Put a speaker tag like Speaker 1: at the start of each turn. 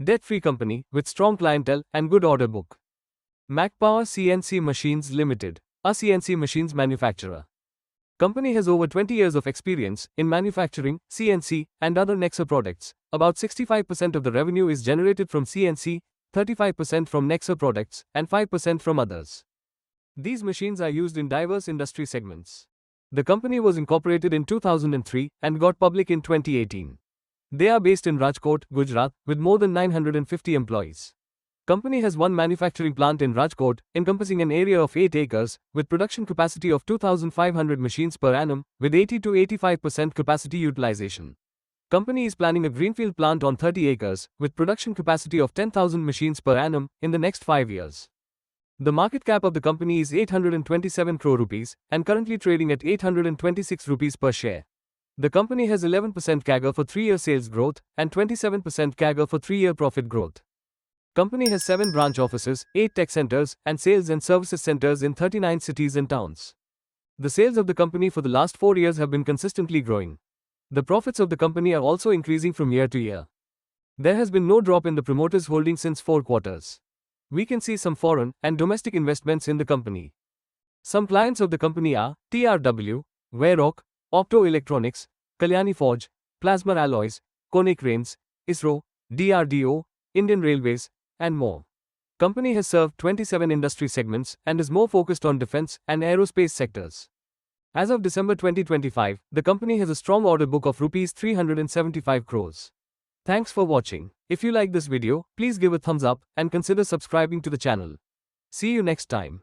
Speaker 1: Debt-free company with strong clientele and good order book. Macpower CNC Machines Ltd, a CNC machines manufacturer. Company has over 20 years of experience in manufacturing CNC and other Nexa products. About 65% of the revenue is generated from CNC, 35% from Nexa products, and 5% from others. These machines are used in diverse industry segments. The company was incorporated in 2003 and got public in 2018. They are based in Rajkot, Gujarat, with more than 950 employees. Company has one manufacturing plant in Rajkot, encompassing an area of 8 acres, with production capacity of 2,500 machines per annum, with 80 to 85% capacity utilization. Company is planning a greenfield plant on 30 acres, with production capacity of 10,000 machines per annum, in the next 5 years. The market cap of the company is 827 crore rupees, and currently trading at 826 rupees per share. The company has 11% CAGR for 3-year sales growth, and 27% CAGR for 3-year profit growth. Company has 7 branch offices, 8 tech centers, and sales and services centers in 39 cities and towns. The sales of the company for the last 4 years have been consistently growing. The profits of the company are also increasing from year to year. There has been no drop in the promoters' holding since 4 quarters. We can see some foreign and domestic investments in the company. Some clients of the company are TRW, Varroc, Opto Electronics, Kalyani Forge, Plasma Alloys, Kone Cranes, ISRO, DRDO, Indian Railways, and more. Company has served 27 industry segments and is more focused on defense and aerospace sectors. As of December 2025, the company has a strong order book of Rs 375 crores. Thanks for watching. If you like this video, please give a thumbs up and consider subscribing to the channel. See you next time.